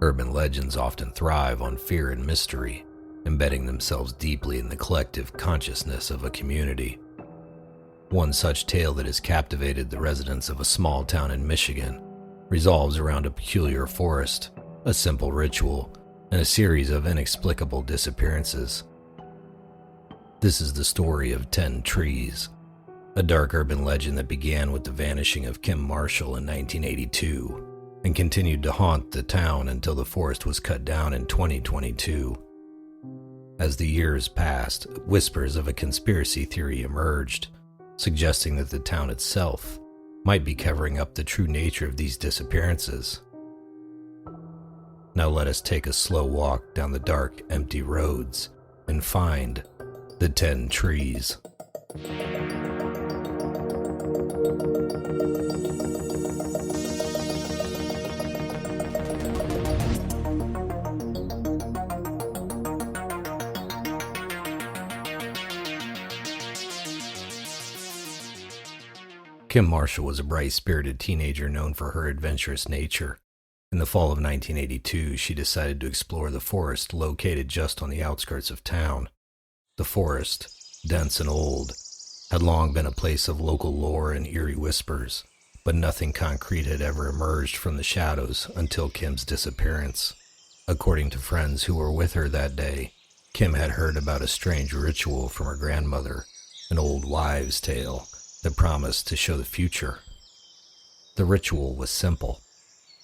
Urban legends often thrive on fear and mystery, embedding themselves deeply in the collective consciousness of a community. One such tale that has captivated the residents of a small town in Michigan revolves around a peculiar forest, a simple ritual, and a series of inexplicable disappearances. This is the story of 10 trees, a dark urban legend that began with the vanishing of Kim Marshall in 1982 and continued to haunt the town until the forest was cut down in 2022. As the years passed, whispers of a conspiracy theory emerged, suggesting that the town itself might be covering up the true nature of these disappearances. Now let us take a slow walk down the dark, empty roads and find the 10 trees. Kim Marshall was a bright-spirited teenager known for her adventurous nature. In the fall of 1982, she decided to explore the forest located just on the outskirts of town. The forest, dense and old, had long been a place of local lore and eerie whispers, but nothing concrete had ever emerged from the shadows until Kim's disappearance. According to friends who were with her that day, Kim had heard about a strange ritual from her grandmother, an old wives' tale that promised to show the future. The ritual was simple.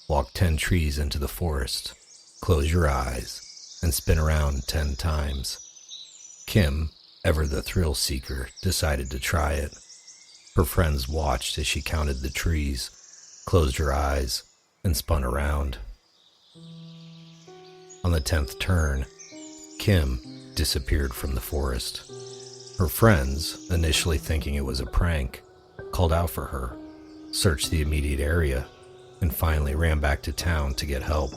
Walk 10 trees into the forest, close your eyes, and spin around 10 times. Kim, ever the thrill seeker, decided to try it. Her friends watched as she counted the trees, closed her eyes, and spun around. On the 10th turn, Kim disappeared from the forest. Her friends, initially thinking it was a prank, called out for her, searched the immediate area, and finally ran back to town to get help.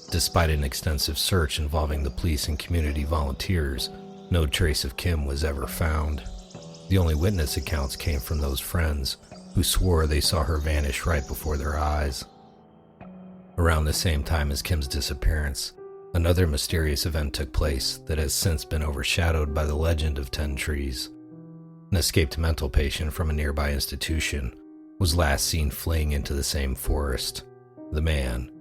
Despite an extensive search involving the police and community volunteers, no trace of Kim was ever found. The only witness accounts came from those friends who swore they saw her vanish right before their eyes. Around the same time as Kim's disappearance, another mysterious event took place that has since been overshadowed by the legend of 10 trees. An escaped mental patient from a nearby institution was last seen fleeing into the same forest. The man,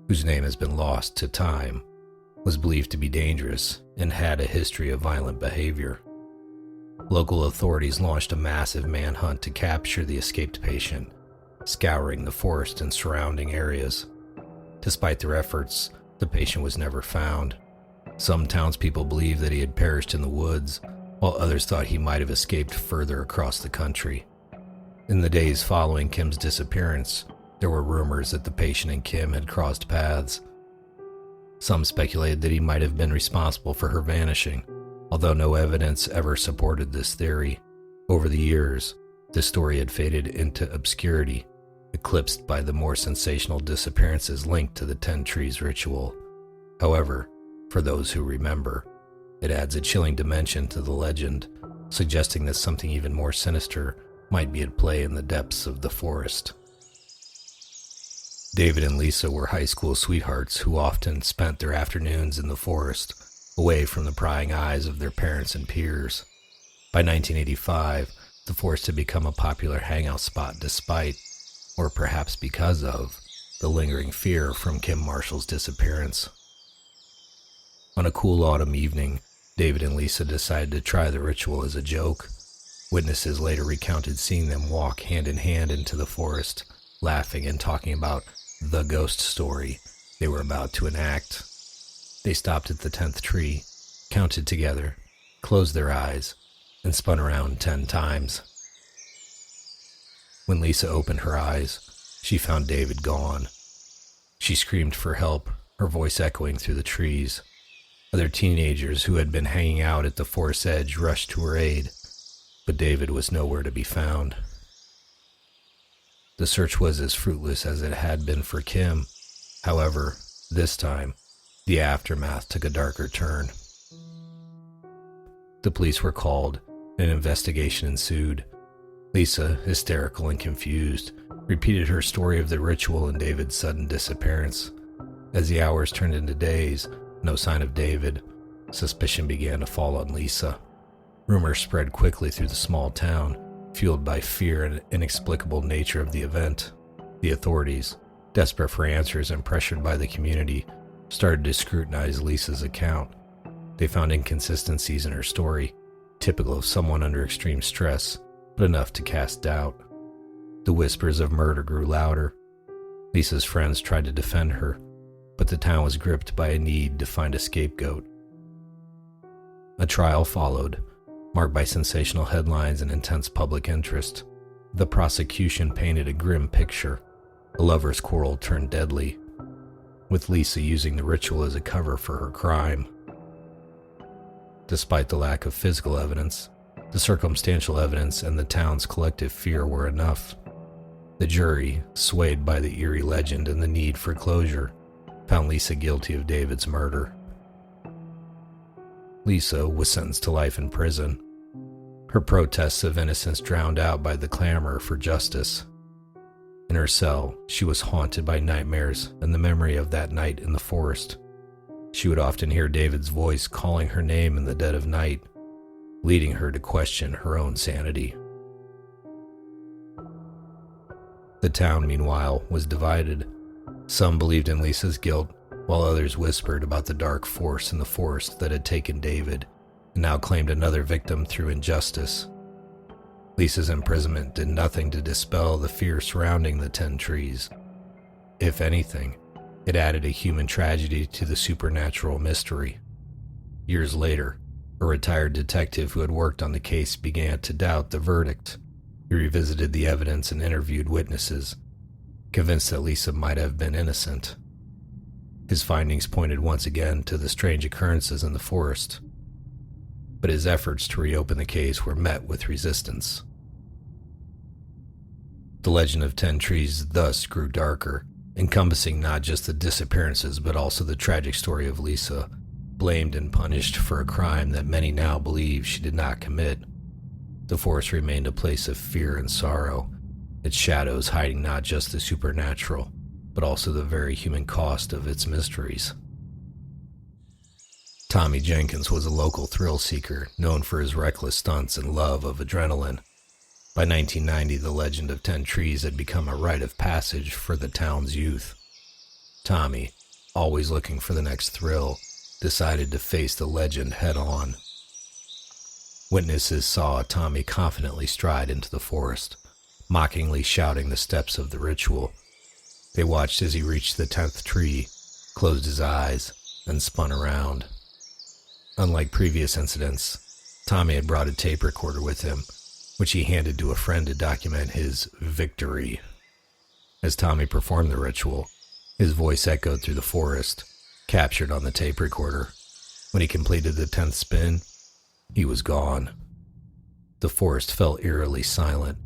whose name has been lost to time, was believed to be dangerous and had a history of violent behavior. Local authorities launched a massive manhunt to capture the escaped patient, scouring the forest and surrounding areas. Despite their efforts, the patient was never found. Some townspeople believed that he had perished in the woods, while others thought he might have escaped further across the country. In the days following Kim's disappearance, there were rumors that the patient and Kim had crossed paths. Some speculated that he might have been responsible for her vanishing, although no evidence ever supported this theory. Over the years, this story had faded into obscurity, eclipsed by the more sensational disappearances linked to the 10 trees ritual. However, for those who remember, it adds a chilling dimension to the legend, suggesting that something even more sinister might be at play in the depths of the forest. David and Lisa were high school sweethearts who often spent their afternoons in the forest, away from the prying eyes of their parents and peers. By 1985, the forest had become a popular hangout spot despite, or perhaps because of, the lingering fear from Kim Marshall's disappearance. On a cool autumn evening, David and Lisa decided to try the ritual as a joke. Witnesses later recounted seeing them walk hand in hand into the forest, laughing and talking about the ghost story they were about to enact. They stopped at the 10th tree, counted together, closed their eyes, and spun around 10 times. When Lisa opened her eyes, she found David gone. She screamed for help, her voice echoing through the trees. Other teenagers who had been hanging out at the forest's edge rushed to her aid, but David was nowhere to be found. The search was as fruitless as it had been for Kim. However, this time, the aftermath took a darker turn. The police were called, and an investigation ensued. Lisa, hysterical and confused, repeated her story of the ritual and David's sudden disappearance. As the hours turned into days, no sign of David, suspicion began to fall on Lisa. Rumors spread quickly through the small town, fueled by fear and inexplicable nature of the event. The authorities, desperate for answers and pressured by the community, started to scrutinize Lisa's account. They found inconsistencies in her story, typical of someone under extreme stress, but enough to cast doubt. The whispers of murder grew louder. Lisa's friends tried to defend her, but the town was gripped by a need to find a scapegoat. A trial followed, marked by sensational headlines and intense public interest. The prosecution painted a grim picture. A lover's quarrel turned deadly, with Lisa using the ritual as a cover for her crime. Despite the lack of physical evidence, the circumstantial evidence and the town's collective fear were enough. The jury, swayed by the eerie legend and the need for closure, found Lisa guilty of David's murder. Lisa was sentenced to life in prison, her protests of innocence drowned out by the clamor for justice. In her cell, she was haunted by nightmares and the memory of that night in the forest. She would often hear David's voice calling her name in the dead of night, leading her to question her own sanity. The town, meanwhile, was divided. Some believed in Lisa's guilt, while others whispered about the dark force in the forest that had taken David and now claimed another victim through injustice. Lisa's imprisonment did nothing to dispel the fear surrounding the 10 trees. If anything, it added a human tragedy to the supernatural mystery. Years later, a retired detective who had worked on the case began to doubt the verdict. He revisited the evidence and interviewed witnesses, convinced that Lisa might have been innocent. His findings pointed once again to the strange occurrences in the forest, but his efforts to reopen the case were met with resistance. The legend of 10 trees thus grew darker, encompassing not just the disappearances but also the tragic story of Lisa, blamed and punished for a crime that many now believe she did not commit. The forest remained a place of fear and sorrow, its shadows hiding not just the supernatural, but also the very human cost of its mysteries. Tommy Jenkins was a local thrill seeker known for his reckless stunts and love of adrenaline. By 1990, the legend of 10 trees had become a rite of passage for the town's youth. Tommy, always looking for the next thrill, decided to face the legend head-on. Witnesses saw Tommy confidently stride into the forest, mockingly shouting the steps of the ritual. They watched as he reached the 10th tree, closed his eyes, and spun around. Unlike previous incidents, Tommy had brought a tape recorder with him, which he handed to a friend to document his victory. As Tommy performed the ritual, his voice echoed through the forest, captured on the tape recorder. When he completed the 10th spin, he was gone. The forest fell eerily silent,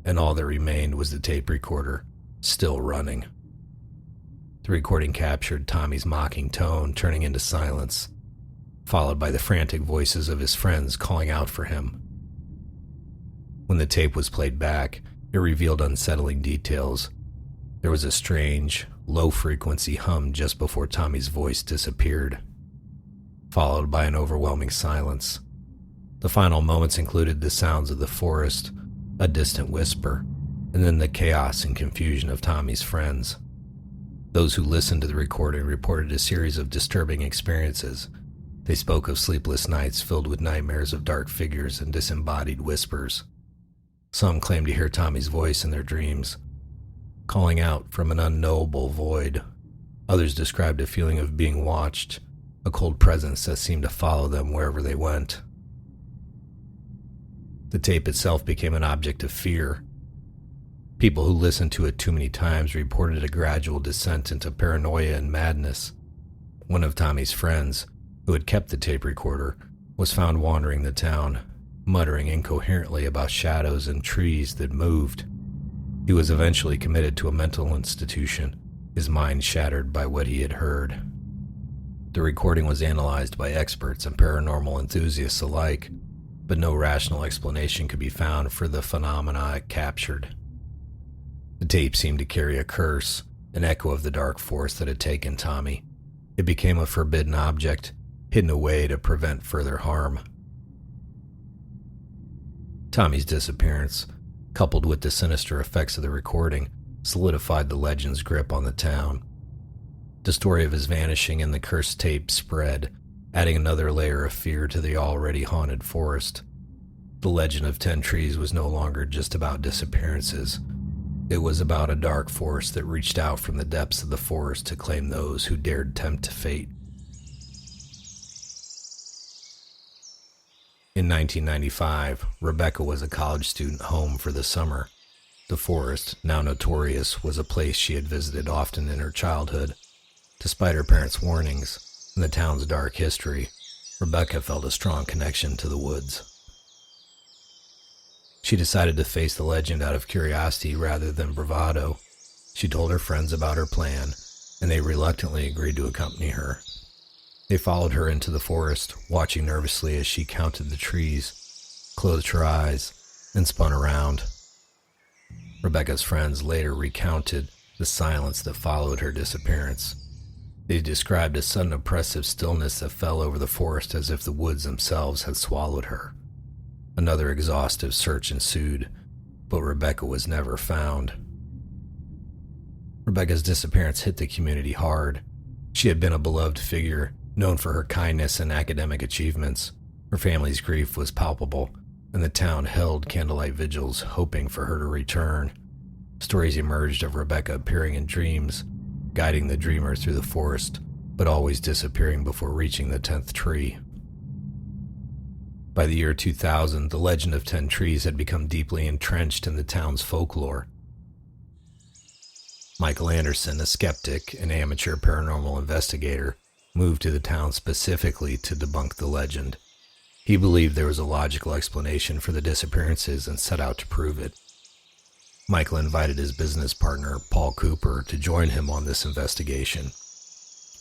and all that remained was the tape recorder, still running. The recording captured Tommy's mocking tone turning into silence, followed by the frantic voices of his friends calling out for him. When the tape was played back, it revealed unsettling details. There was a strange, low-frequency hum just before Tommy's voice disappeared, followed by an overwhelming silence. The final moments included the sounds of the forest, a distant whisper, and then the chaos and confusion of Tommy's friends. Those who listened to the recording reported a series of disturbing experiences. They spoke of sleepless nights filled with nightmares of dark figures and disembodied whispers. Some claimed to hear Tommy's voice in their dreams, calling out from an unknowable void. Others described a feeling of being watched, a cold presence that seemed to follow them wherever they went. The tape itself became an object of fear. People who listened to it too many times reported a gradual descent into paranoia and madness. One of Tommy's friends, who had kept the tape recorder, was found wandering the town, muttering incoherently about shadows and trees that moved. He was eventually committed to a mental institution, his mind shattered by what he had heard. The recording was analyzed by experts and paranormal enthusiasts alike, but no rational explanation could be found for the phenomena it captured. The tape seemed to carry a curse, an echo of the dark force that had taken Tommy. It became a forbidden object, hidden away to prevent further harm. Tommy's disappearance, coupled with the sinister effects of the recording, solidified the legend's grip on the town. The story of his vanishing and the cursed tape spread, adding another layer of fear to the already haunted forest. The legend of 10 Trees was no longer just about disappearances. It was about a dark force that reached out from the depths of the forest to claim those who dared tempt fate. In 1995, Rebecca was a college student home for the summer. The forest, now notorious, was a place she had visited often in her childhood. Despite her parents' warnings and the town's dark history, Rebecca felt a strong connection to the woods. She decided to face the legend out of curiosity rather than bravado. She told her friends about her plan, and they reluctantly agreed to accompany her. They followed her into the forest, watching nervously as she counted the trees, closed her eyes, and spun around. Rebecca's friends later recounted the silence that followed her disappearance. They described a sudden oppressive stillness that fell over the forest as if the woods themselves had swallowed her. Another exhaustive search ensued, but Rebecca was never found. Rebecca's disappearance hit the community hard. She had been a beloved figure, known for her kindness and academic achievements. Her family's grief was palpable, and the town held candlelight vigils hoping for her to return. Stories emerged of Rebecca appearing in dreams, guiding the dreamer through the forest, but always disappearing before reaching the 10th tree. By the year 2000, the legend of 10 Trees had become deeply entrenched in the town's folklore. Michael Anderson, a skeptic and amateur paranormal investigator, moved to the town specifically to debunk the legend. He believed there was a logical explanation for the disappearances and set out to prove it. Michael invited his business partner, Paul Cooper, to join him on this investigation.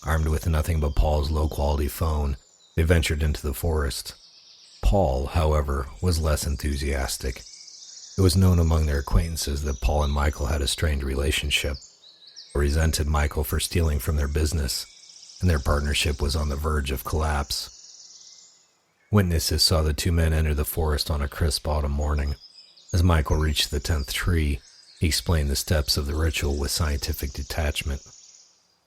Armed with nothing but Paul's low-quality phone, they ventured into the forest. Paul, however, was less enthusiastic. It was known among their acquaintances that Paul and Michael had a strained relationship. They resented Michael for stealing from their business, and their partnership was on the verge of collapse. Witnesses saw the two men enter the forest on a crisp autumn morning. As Michael reached the 10th tree, he explained the steps of the ritual with scientific detachment.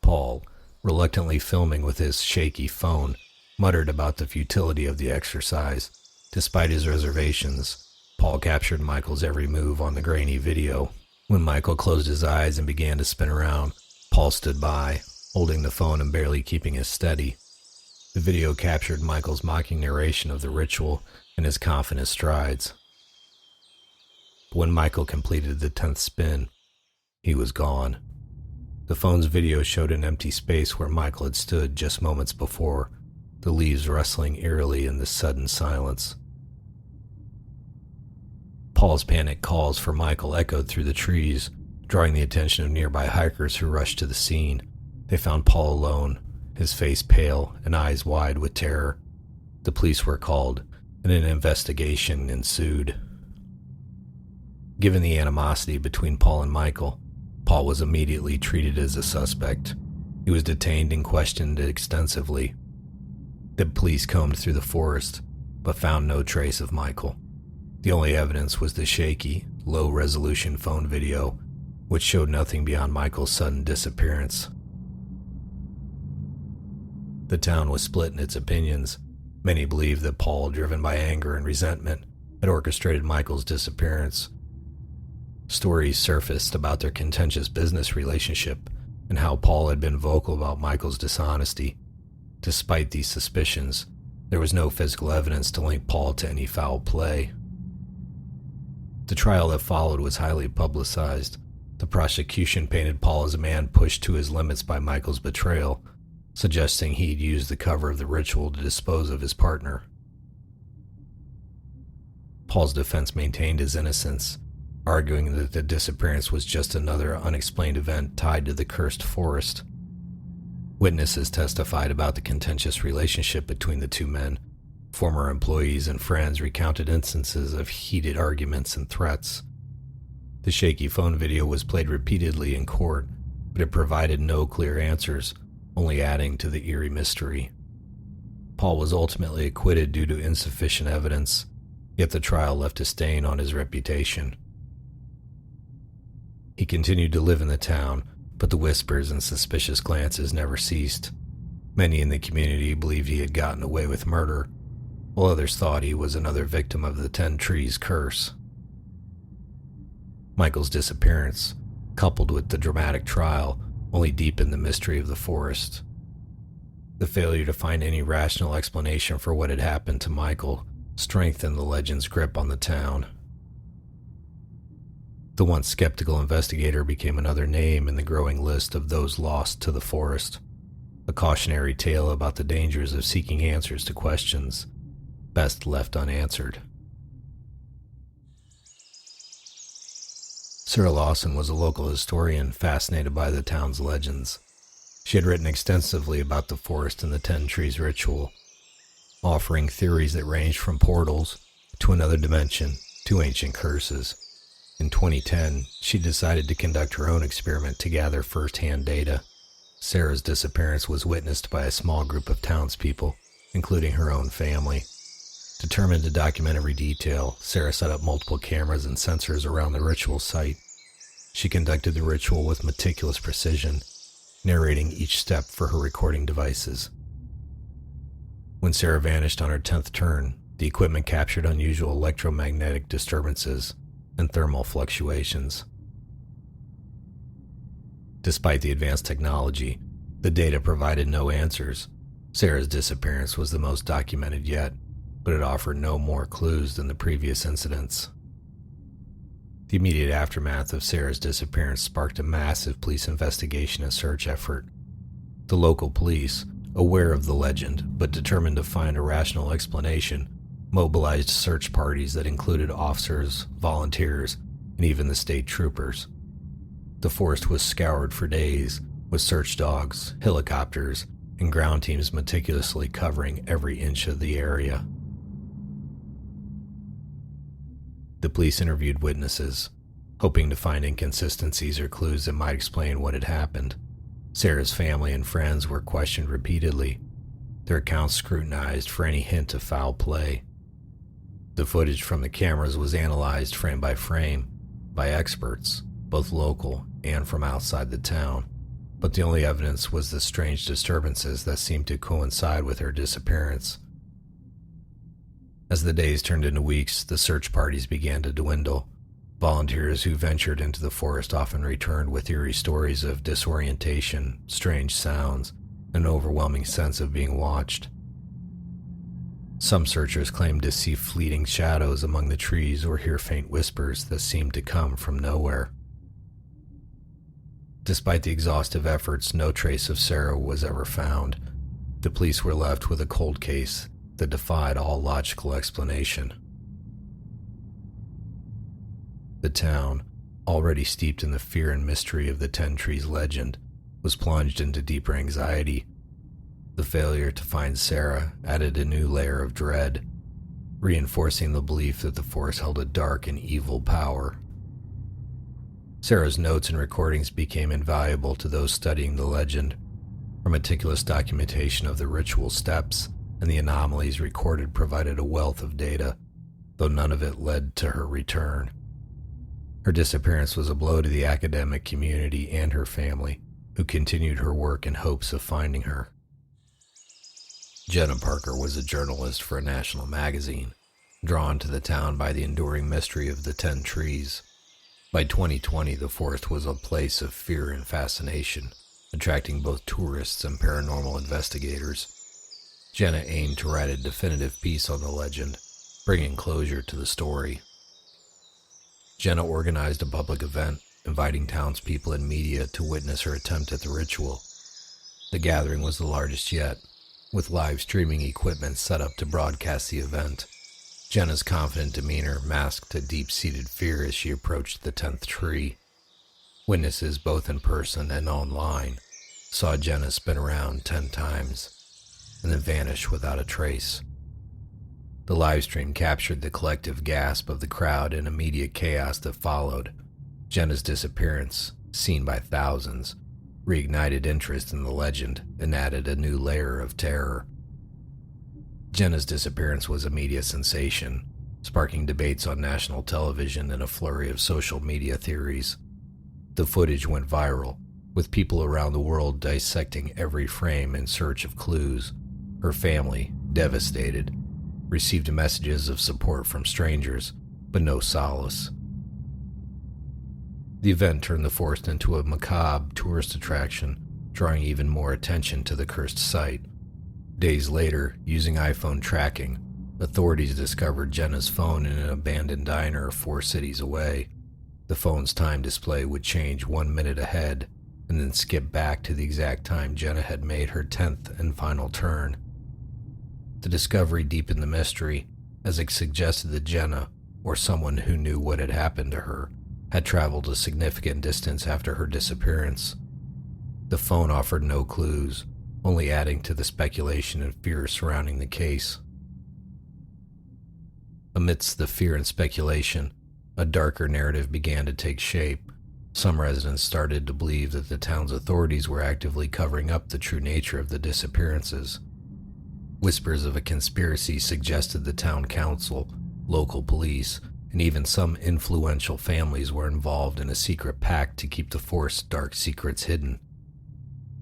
Paul, reluctantly filming with his shaky phone, muttered about the futility of the exercise. Despite his reservations, Paul captured Michael's every move on the grainy video. When Michael closed his eyes and began to spin around, Paul stood by, holding the phone and barely keeping it steady. The video captured Michael's mocking narration of the ritual and his confident strides. But when Michael completed the 10th spin, he was gone. The phone's video showed an empty space where Michael had stood just moments before, the leaves rustling eerily in the sudden silence. Paul's panic calls for Michael echoed through the trees, drawing the attention of nearby hikers who rushed to the scene. They found Paul alone, his face pale and eyes wide with terror. The police were called, and an investigation ensued. Given the animosity between Paul and Michael, Paul was immediately treated as a suspect. He was detained and questioned extensively. The police combed through the forest, but found no trace of Michael. The only evidence was the shaky, low-resolution phone video, which showed nothing beyond Michael's sudden disappearance. The town was split in its opinions. Many believed that Paul, driven by anger and resentment, had orchestrated Michael's disappearance. Stories surfaced about their contentious business relationship and how Paul had been vocal about Michael's dishonesty. Despite these suspicions, there was no physical evidence to link Paul to any foul play. The trial that followed was highly publicized. The prosecution painted Paul as a man pushed to his limits by Michael's betrayal, suggesting he'd used the cover of the ritual to dispose of his partner. Paul's defense maintained his innocence, arguing that the disappearance was just another unexplained event tied to the cursed forest. Witnesses testified about the contentious relationship between the two men. Former employees and friends recounted instances of heated arguments and threats. The shaky phone video was played repeatedly in court, but it provided no clear answers, only adding to the eerie mystery. Paul was ultimately acquitted due to insufficient evidence, yet the trial left a stain on his reputation. He continued to live in the town, but the whispers and suspicious glances never ceased. Many in the community believed he had gotten away with murder, while others thought he was another victim of the 10 Trees curse. Michael's disappearance, coupled with the dramatic trial, only deepened the mystery of the forest. The failure to find any rational explanation for what had happened to Michael strengthened the legend's grip on the town. The once skeptical investigator became another name in the growing list of those lost to the forest, a cautionary tale about the dangers of seeking answers to questions best left unanswered. Sarah Lawson was a local historian fascinated by the town's legends. She had written extensively about the forest and the 10 Trees ritual, offering theories that ranged from portals to another dimension to ancient curses. In 2010, she decided to conduct her own experiment to gather first-hand data. Sarah's disappearance was witnessed by a small group of townspeople, including her own family. Determined to document every detail, Sarah set up multiple cameras and sensors around the ritual site. She conducted the ritual with meticulous precision, narrating each step for her recording devices. When Sarah vanished on her 10th turn, the equipment captured unusual electromagnetic disturbances and thermal fluctuations. Despite the advanced technology, the data provided no answers. Sarah's disappearance was the most documented yet, but it offered no more clues than the previous incidents. The immediate aftermath of Sarah's disappearance sparked a massive police investigation and search effort. The local police, aware of the legend but determined to find a rational explanation, mobilized search parties that included officers, volunteers, and even the state troopers. The forest was scoured for days, with search dogs, helicopters, and ground teams meticulously covering every inch of the area. The police interviewed witnesses, hoping to find inconsistencies or clues that might explain what had happened. Sarah's family and friends were questioned repeatedly, their accounts scrutinized for any hint of foul play. The footage from the cameras was analyzed frame by frame by experts, both local and from outside the town, but the only evidence was the strange disturbances that seemed to coincide with her disappearance. As the days turned into weeks, the search parties began to dwindle. Volunteers who ventured into the forest often returned with eerie stories of disorientation, strange sounds, and an overwhelming sense of being watched. Some searchers claimed to see fleeting shadows among the trees or hear faint whispers that seemed to come from nowhere. Despite the exhaustive efforts, no trace of Sarah was ever found. The police were left with a cold case that defied all logical explanation. The town, already steeped in the fear and mystery of the 10 Trees legend, was plunged into deeper anxiety. The failure to find Sarah added a new layer of dread, reinforcing the belief that the forest held a dark and evil power. Sarah's notes and recordings became invaluable to those studying the legend. Her meticulous documentation of the ritual steps and the anomalies recorded provided a wealth of data, though none of it led to her return. Her disappearance was a blow to the academic community and her family, who continued her work in hopes of finding her. Jenna Parker was a journalist for a national magazine, drawn to the town by the enduring mystery of the 10 Trees. By 2020, the forest was a place of fear and fascination, attracting both tourists and paranormal investigators. Jenna aimed to write a definitive piece on the legend, bringing closure to the story. Jenna organized a public event, inviting townspeople and media to witness her attempt at the ritual. The gathering was the largest yet, with live streaming equipment set up to broadcast the event. Jenna's confident demeanor masked a deep-seated fear as she approached the 10th tree. Witnesses, both in person and online, saw Jenna spin around 10 times and then vanish without a trace. The livestream captured the collective gasp of the crowd and immediate chaos that followed. Jenna's disappearance, seen by thousands, reignited interest in the legend and added a new layer of terror. Jenna's disappearance was a media sensation, sparking debates on national television and a flurry of social media theories. The footage went viral, with people around the world dissecting every frame in search of clues. Her family, devastated, received messages of support from strangers, but no solace. The event turned the forest into a macabre tourist attraction, drawing even more attention to the cursed site. Days later, using iPhone tracking, authorities discovered Jenna's phone in an abandoned diner 4 cities away. The phone's time display would change 1 minute ahead, and then skip back to the exact time Jenna had made her 10th and final turn. The discovery deepened the mystery, as it suggested that Jenna, or someone who knew what had happened to her, had traveled a significant distance after her disappearance. The phone offered no clues, only adding to the speculation and fear surrounding the case. Amidst the fear and speculation, a darker narrative began to take shape. Some residents started to believe that the town's authorities were actively covering up the true nature of the disappearances. Whispers of a conspiracy suggested the town council, local police, and even some influential families were involved in a secret pact to keep the forest's dark secrets hidden.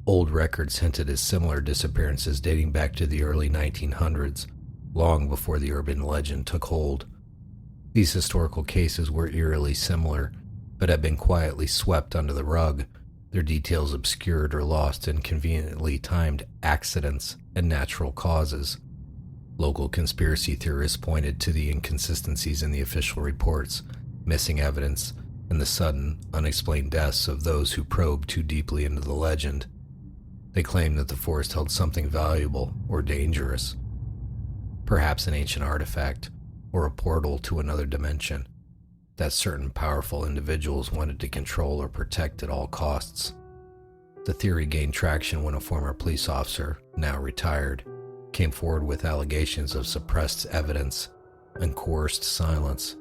Old records hinted at similar disappearances dating back to the early 1900s, long before the urban legend took hold. These historical cases were eerily similar, but had been quietly swept under the rug, their details obscured or lost in conveniently timed accidents and natural causes. Local conspiracy theorists pointed to the inconsistencies in the official reports, missing evidence, and the sudden, unexplained deaths of those who probed too deeply into the legend. They claimed that the forest held something valuable or dangerous, perhaps an ancient artifact or a portal to another dimension that certain powerful individuals wanted to control or protect at all costs. The theory gained traction when a former police officer, now retired, came forward with allegations of suppressed evidence and coerced silence.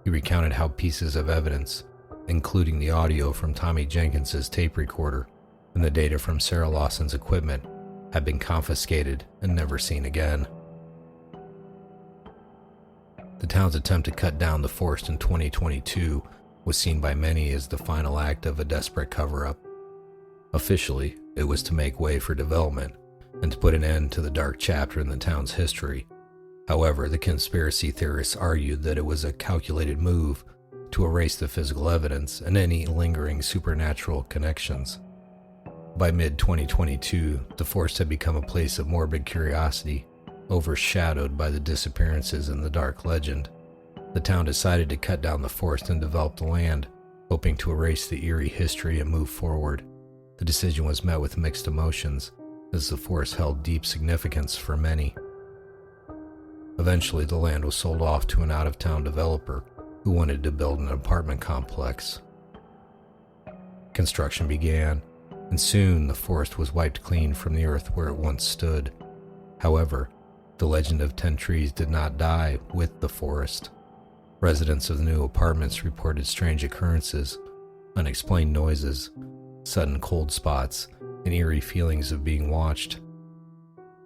He recounted how pieces of evidence, including the audio from Tommy Jenkins's tape recorder and the data from Sarah Lawson's equipment, had been confiscated and never seen again. The town's attempt to cut down the forest in 2022 was seen by many as the final act of a desperate cover-up. Officially, it was to make way for development and to put an end to the dark chapter in the town's history. However, the conspiracy theorists argued that it was a calculated move to erase the physical evidence and any lingering supernatural connections. By mid-2022, the forest had become a place of morbid curiosity, overshadowed by the disappearances and the dark legend. The town decided to cut down the forest and develop the land, hoping to erase the eerie history and move forward. The decision was met with mixed emotions, as the forest held deep significance for many. Eventually, the land was sold off to an out-of-town developer who wanted to build an apartment complex. Construction began, and soon the forest was wiped clean from the earth where it once stood. However, the legend of 10 trees did not die with the forest. Residents of the new apartments reported strange occurrences, unexplained noises, sudden cold spots, and eerie feelings of being watched.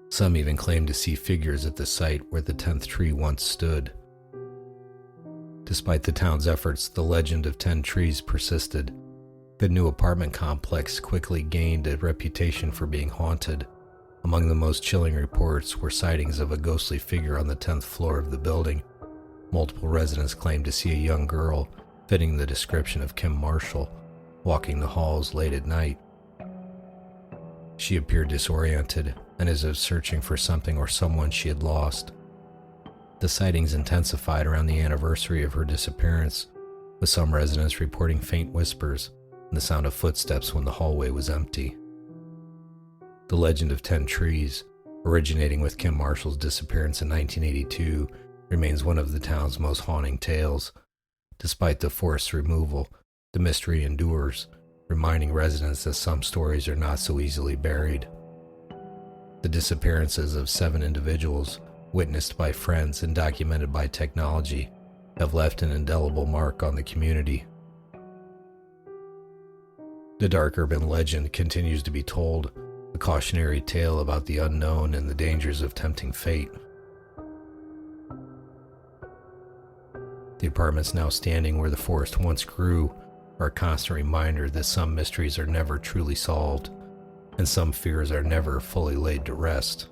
Some even claimed to see figures at the site where the 10th tree once stood. Despite the town's efforts, the legend of 10 trees persisted. The new apartment complex quickly gained a reputation for being haunted. Among the most chilling reports were sightings of a ghostly figure on the 10th floor of the building. Multiple residents claimed to see a young girl, fitting the description of Kim Marshall, walking the halls late at night. She appeared disoriented and as if searching for something or someone she had lost. The sightings intensified around the anniversary of her disappearance, with some residents reporting faint whispers and the sound of footsteps when the hallway was empty. The legend of 10 trees, originating with Kim Marshall's disappearance in 1982, remains one of the town's most haunting tales. Despite the forest's removal, the mystery endures, reminding residents that some stories are not so easily buried. The disappearances of 7 individuals, witnessed by friends and documented by technology, have left an indelible mark on the community. The dark urban legend continues to be told, a cautionary tale about the unknown and the dangers of tempting fate. The apartments now standing where the forest once grew are a constant reminder that some mysteries are never truly solved, and some fears are never fully laid to rest.